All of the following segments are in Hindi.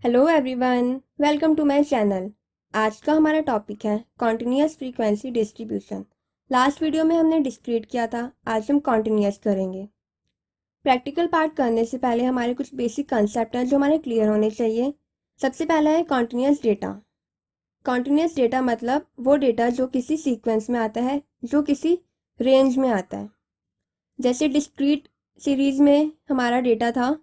Hello everyone, welcome to my channel. आज का हमारा टॉपिक है continuous frequency distribution. Last video में हमने डिस्क्रीट किया था, आज हम कॉन्टिन्यूस करेंगे। प्रैक्टिकल पार्ट करने से पहले हमारे कुछ बेसिक कंसेप्ट हैं जो हमारे क्लियर होने चाहिए। सबसे पहला है कॉन्टिन्यूस डेटा। कॉन्टिन्यूस डेटा मतलब वो डेटा जो किसी सीक्वेंस में आता है, जो किसी रेंज में आता है। जैसे डिस्क्रीट सीरीज में हमारा डेटा था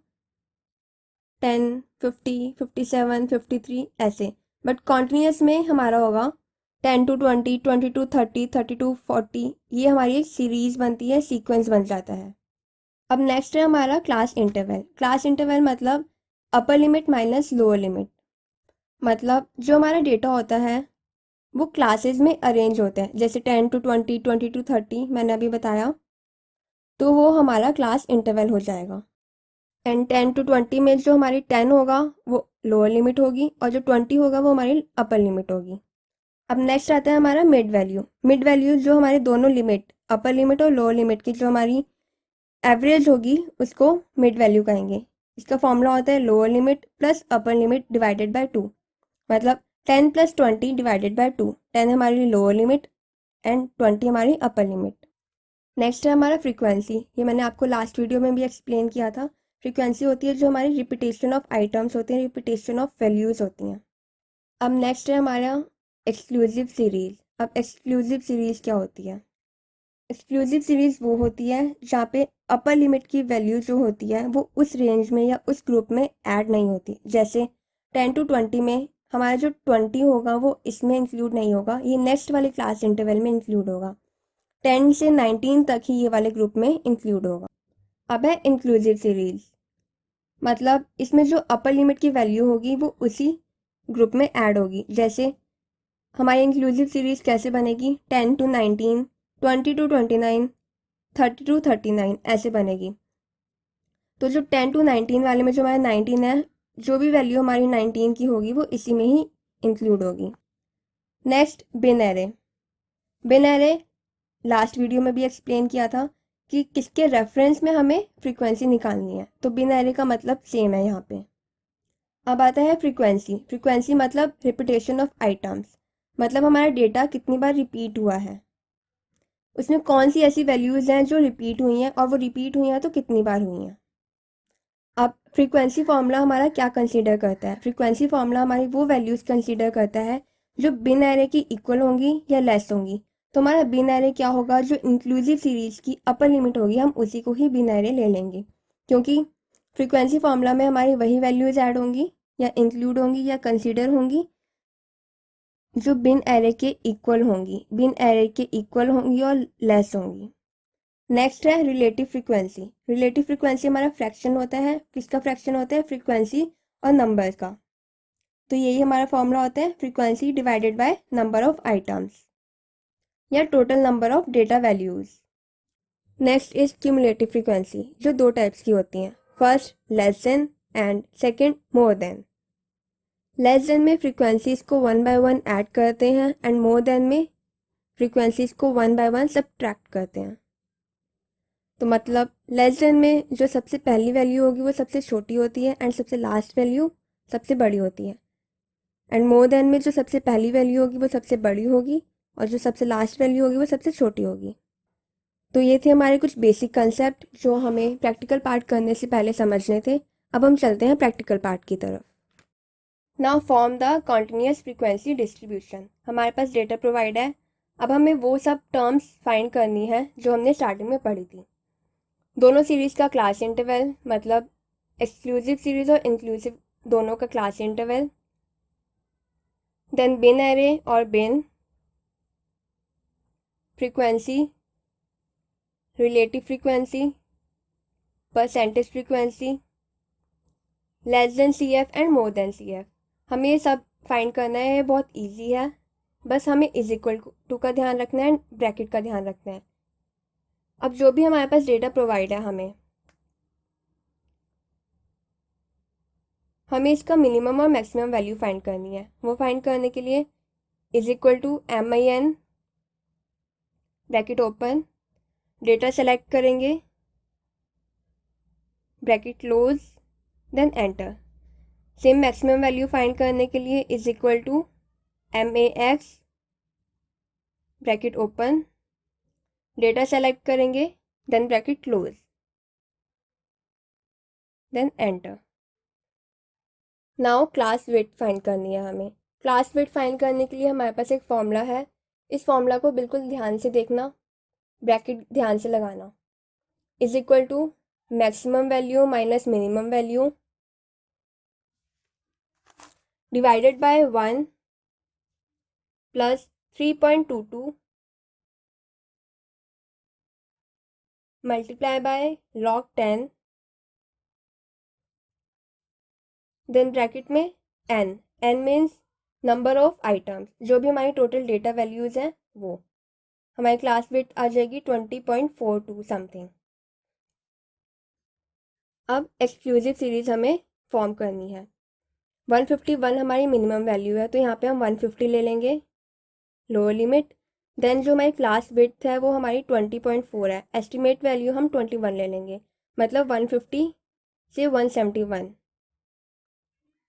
10, 50, 57, 53 ऐसे, बट कॉन्टिन्यूस में हमारा होगा 10 to 20, 20 to 30, 30 to 40। ये हमारी एक सीरीज बनती है, सीक्वेंस बन जाता है। अब नेक्स्ट है हमारा क्लास इंटरवल। क्लास इंटरवल मतलब upper limit minus lower limit. मतलब जो हमारा डेटा होता है वो क्लासेस में अरेंज होता है, जैसे 10 to 20, 20 to 30 मैंने अभी बताया, तो वो हमारा क्लास इंटरवल हो जाएगा। एंड 10 to 20 में जो हमारी 10 होगा वो लोअर लिमिट होगी और जो 20 होगा वो हमारी अपर लिमिट होगी। अब नेक्स्ट आता है हमारा मिड वैल्यू। मिड वैल्यू जो हमारे दोनों लिमिट, अपर लिमिट और लोअर लिमिट की जो हमारी एवरेज होगी उसको मिड वैल्यू कहेंगे। इसका फॉर्मूला होता है lower limit plus upper limit divided by 2। मतलब 10 + 20 डिवाइडेड बाय 2। 10 हमारी लोअर लिमिट एंड 20 हमारी अपर लिमिट। नेक्स्ट है हमारा फ्रीक्वेंसी। ये मैंने आपको लास्ट वीडियो में भी एक्सप्लेन किया था। फ्रीक्वेंसी होती है जो हमारी रिपीटेशन ऑफ आइटम्स होते हैं, रिपीटेशन ऑफ वैल्यूज़ होती हैं। अब नेक्स्ट है हमारा एक्सक्लूसिव सीरीज़। अब एक्सक्लूसिव सीरीज़ क्या होती है? एक्सक्लूसिव सीरीज़ वो होती है जहाँ पे अपर लिमिट की वैल्यू जो होती है वो उस रेंज में या उस ग्रुप में ऐड नहीं होती। जैसे 10 to 20 में हमारा जो 20 होगा वो इसमें इंक्लूड नहीं होगा, ये नेक्स्ट वाले क्लास इंटरवल में इंक्लूड होगा। 10 से 19 तक ही ये वाले ग्रुप में इंक्लूड होगा। अब है इंक्लूसिव सीरीज। मतलब इसमें जो अपर लिमिट की वैल्यू होगी वो उसी ग्रुप में ऐड होगी। जैसे हमारी इंक्लूसिव सीरीज कैसे बनेगी? 10 to 19, 20 to 29, 30 to 39 ऐसे बनेगी। तो जो 10 to 19 वाले में जो हमारा 19 है, जो भी वैल्यू हमारी 19 की होगी वो इसी में ही इंक्लूड होगी। नेक्स्ट बिन एरे। बिन एरे लास्ट वीडियो में भी एक्सप्लेन किया था कि किसके रेफरेंस में हमें फ्रीक्वेंसी निकालनी है, तो बिन एरे का मतलब सेम है यहाँ पे। अब आता है फ्रीक्वेंसी। फ्रीक्वेंसी मतलब रिपीटेशन ऑफ आइटम्स। मतलब हमारा डेटा कितनी बार रिपीट हुआ है, उसमें कौन सी ऐसी वैल्यूज़ हैं जो रिपीट हुई हैं, और वो रिपीट हुई हैं तो कितनी बार हुई हैं। अब फ्रीक्वेंसी फार्मूला हमारा क्या कंसीडर करता है? फ्रीक्वेंसी फार्मूला हमारी वो वैल्यूज़ कंसीडर करता है जो बिन एरे की इक्वल होंगी या लेस होंगी। तो हमारा बिन एरे क्या होगा? जो इंक्लूसिव सीरीज़ की अपर लिमिट होगी हम उसी को ही बिन एरे ले लेंगे, क्योंकि फ्रीक्वेंसी फार्मूला में हमारी वही वैल्यूज़ ऐड होंगी या इंक्लूड होंगी या कंसीडर होंगी जो बिन एरे के इक्वल होंगी, बिन एरे के इक्वल होंगी और लेस होंगी। नेक्स्ट है रिलेटिव फ्रीक्वेंसी। रिलेटिव फ्रीक्वेंसी हमारा फ्रैक्शन होता है। किसका फ्रैक्शन होता है? फ्रीक्वेंसी और नंबर का। तो यही हमारा फॉर्मूला होता है frequency divided by number of items या total number of data values. Next is cumulative frequency, जो दो टाइप्स की होती हैं। First less than and second more than. Less than में फ्रीक्वेंसीज को 1 by 1 ऐड करते हैं एंड मोर देन में फ्रीक्वेंसीज को 1 by 1 सब्ट्रैक्ट करते हैं। तो मतलब लेस देन में जो सबसे पहली वैल्यू होगी वो सबसे छोटी होती है एंड सबसे लास्ट वैल्यू सबसे बड़ी होती है। एंड मोर देन में जो सबसे पहली वैल्यू होगी वो सबसे बड़ी होगी और जो सबसे लास्ट वैल्यू होगी वो सबसे छोटी होगी। तो ये थे हमारे कुछ बेसिक कंसेप्ट जो हमें प्रैक्टिकल पार्ट करने से पहले समझने थे। अब हम चलते हैं प्रैक्टिकल पार्ट की तरफ। Now form the continuous frequency distribution. हमारे पास डेटा प्रोवाइड है। अब हमें वो सब टर्म्स फाइंड करनी है जो हमने स्टार्टिंग में पढ़ी थी। दोनों सीरीज़ का क्लास इंटरवल, मतलब एक्सक्लूसिव सीरीज़ और इंक्लूसिव दोनों का class interval. Then bin array और bin, frequency, relative frequency, percentage frequency, less than C F and more than C F. हमें ये सब फाइंड करना है, बहुत इजी है। बस हमें इज इक्वल टू का ध्यान रखना है, ब्रैकेट का ध्यान रखना है। अब जो भी हमारे पास डेटा प्रोवाइड है हमें इसका मिनिमम और मैक्सिमम वैल्यू फाइंड करनी है। वो फाइंड करने के लिए is equal to MIN bracket open, data select करेंगे, bracket close, then enter. Same maximum value find करने के लिए is equal to MAX bracket open, data select करेंगे, then bracket close, then enter. Now class width find करनी है हमें। क्लास विड्थ फाइंड करने के लिए हमारे पास एक फॉर्मूला है। इस फॉर्मूला को बिल्कुल ध्यान से देखना, ब्रैकेट ध्यान से लगाना। Is equal to maximum value minus minimum value divided by 1 plus 3.22 multiply by log 10, then bracket में n means number of items, जो भी हमारी टोटल डेटा वैल्यूज़ हैं वो। हमारी क्लास विड्थ आ जाएगी 20.42 समथिंग। अब एक्सक्लूसिव सीरीज़ हमें फॉर्म करनी है। 151 हमारी मिनिमम वैल्यू है, तो यहाँ पे हम 150 ले लेंगे लोअर लिमिट। देन जो हमारी क्लास विड्थ है वो हमारी 20.4 है, एस्टिमेट वैल्यू हम 21 ले लेंगे, मतलब 150 से 171।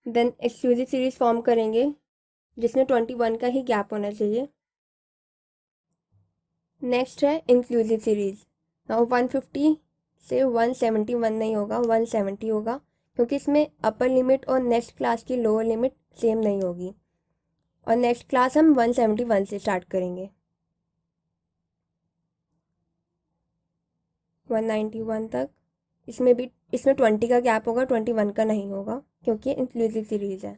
देन एक्सक्लूसिव सीरीज़ फॉर्म करेंगे जिसमें 21 का ही गैप होना चाहिए। नेक्स्ट है इंक्लूसिव सीरीज़। नाउ 150 से 171 नहीं होगा, 170 होगा, क्योंकि इसमें अपर लिमिट और नेक्स्ट क्लास की लोअर लिमिट सेम नहीं होगी। और नेक्स्ट क्लास हम 171 से स्टार्ट करेंगे, 191 तक। इसमें 20 का गैप होगा, 21 का नहीं होगा, क्योंकि इंक्लूसिव सीरीज़ है।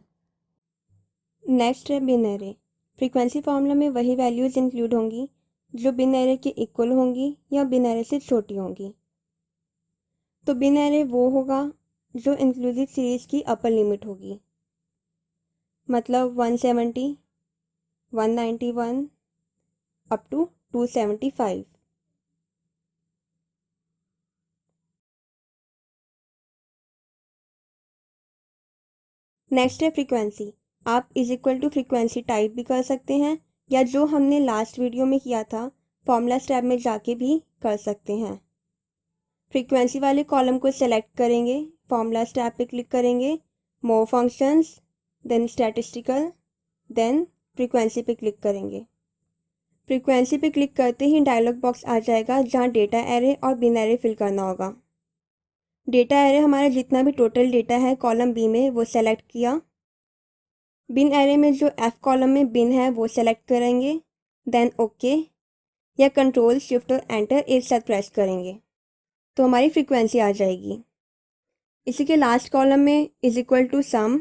नेक्स्ट है बिन एरे। फ्रीक्वेंसी फार्मूला में वही वैल्यूज़ इंक्लूड होंगी जो बिन एरे के इक्वल होंगी या बिन एरे से छोटी होंगी। तो बिन एरे वो होगा जो इंक्लूसिव सीरीज़ की अपर लिमिट होगी, मतलब 170, 191 अप टू 275। नेक्स्ट है फ्रीक्वेंसी। आप is equal to frequency type भी कर सकते हैं, या जो हमने लास्ट वीडियो में किया था फॉर्मूला टैब में जाके भी कर सकते हैं। फ्रीक्वेंसी वाले कॉलम को सेलेक्ट करेंगे, फॉर्मूला टैब पे क्लिक करेंगे, more functions, then statistical, then frequency पे क्लिक करेंगे। फ्रीक्वेंसी पे क्लिक करते ही डायलॉग बॉक्स आ जाएगा जहाँ डेटा एरे और बिन एरे फिल करना होगा। डेटा एरे हमारा जितना भी टोटल डेटा है कॉलम बी में वो सेलेक्ट किया। बिन एरे में जो एफ कॉलम में बिन है वो सेलेक्ट करेंगे, देन ओके या कंट्रोल शिफ्ट और एंटर एक साथ प्रेस करेंगे तो हमारी फ्रीक्वेंसी आ जाएगी। इसी के लास्ट कॉलम में इज इक्वल टू सम,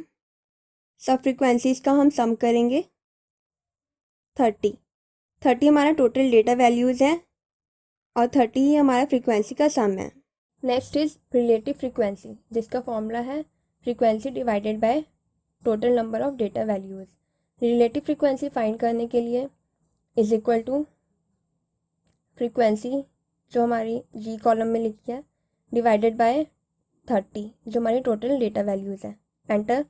सब फ्रीक्वेंसीज का हम सम करेंगे। 30 हमारा टोटल डेटा वैल्यूज़ है और 30 ही हमारा फ्रीक्वेंसी का सम है। नेक्स्ट इज रिलेटिव फ्रीक्वेंसी, जिसका फॉर्मूला है frequency divided by total number of data values. Relative frequency find करने के लिए इज इक्वल टू फ्रीक्वेंसी जो हमारी जी कॉलम में लिखी है डिवाइडेड बाय 30 जो हमारी टोटल डेटा वैल्यूज़ है, एंटर।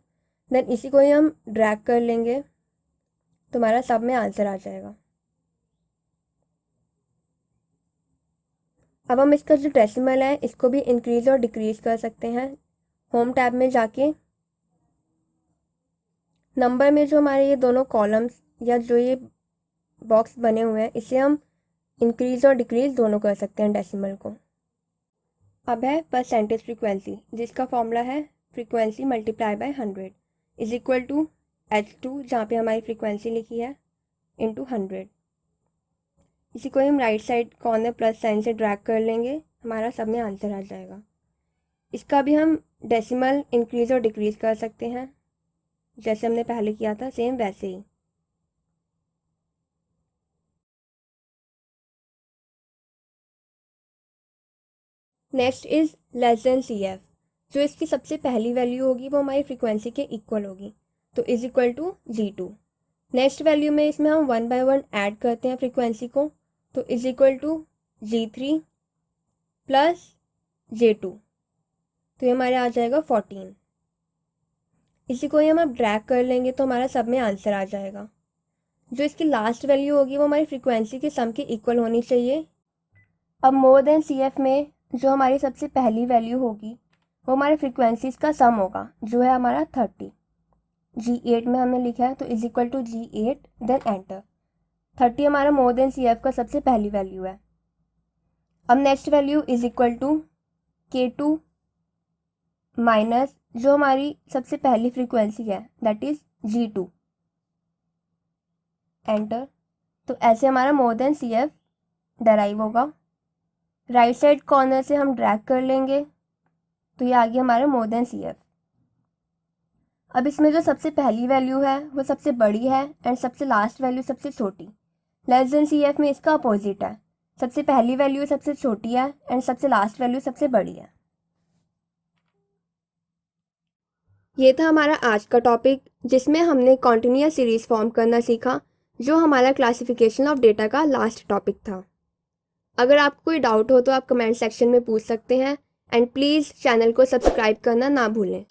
देन इसी को ही हम ड्रैग कर लेंगे तो हमारा सब में आंसर आ जाएगा। अब हम इसका जो डेसिमल है इसको भी इंक्रीज़ और डिक्रीज़ कर सकते हैं। होम टैब में जाके नंबर में जो हमारे ये दोनों कॉलम्स या जो ये बॉक्स बने हुए हैं इसे हम इंक्रीज़ और डिक्रीज़ दोनों कर सकते हैं डेसिमल को। अब है परसेंटेज फ्रीक्वेंसी, जिसका फॉर्मूला है frequency multiply by 100 is equal to H2 जहाँ पे हमारी फ्रीक्वेंसी लिखी है इंटू 100। इसी को हम right side corner plus sign से ड्रैग कर लेंगे, हमारा सब में आंसर आ जाएगा। इसका भी हम डेसिमल इंक्रीज़ और डिक्रीज़ कर सकते हैं, जैसे हमने पहले किया था सेम वैसे ही। Next is less than CF। जो इसकी सबसे पहली वैल्यू होगी वो हमारी फ्रीक्वेंसी के इक्वल होगी, तो is equal to G2। Next value में इसमें हम 1 बाय 1 ऐड करते हैं फ्रीक्वेंसी को, तो is equal to G3 plus J2, तो ये हमारे आ जाएगा 14। इसी को ही हम अब ड्रैग कर लेंगे तो हमारा सब में आंसर आ जाएगा। जो इसकी लास्ट वैल्यू होगी वो हमारी फ्रीक्वेंसी के सम के इक्वल होनी चाहिए। अब मोर देन CF में जो हमारी सबसे पहली वैल्यू होगी वो हमारे फ्रीक्वेंसीज का सम होगा जो है हमारा 30। G8 में हमने लिखा है तो is equal to G8 then enter. 30 हमारा मोर देन CF का सबसे पहली वैल्यू है। अब next value is equal to K2 minus जो हमारी सबसे पहली फ्रीक्वेंसी है दैट इज G2 एंटर। तो ऐसे हमारा मोर देन CF डराइव होगा। राइट साइड कॉर्नर से हम ड्रैग कर लेंगे तो ये आ गया हमारा मोर देन CF। अब इसमें जो सबसे पहली वैल्यू है वो सबसे बड़ी है एंड सबसे लास्ट वैल्यू सबसे छोटी। लेस देन CF में इसका अपोजिट है, सबसे पहली वैल्यू सबसे छोटी है एंड सबसे लास्ट वैल्यू सबसे बड़ी है। ये था हमारा आज का टॉपिक जिसमें हमने कॉन्टिन्यूअस सीरीज फॉर्म करना सीखा, जो हमारा क्लासिफिकेशन ऑफ डेटा का लास्ट टॉपिक था। अगर आपको कोई डाउट हो तो आप कमेंट सेक्शन में पूछ सकते हैं एंड प्लीज़ चैनल को सब्सक्राइब करना ना भूलें।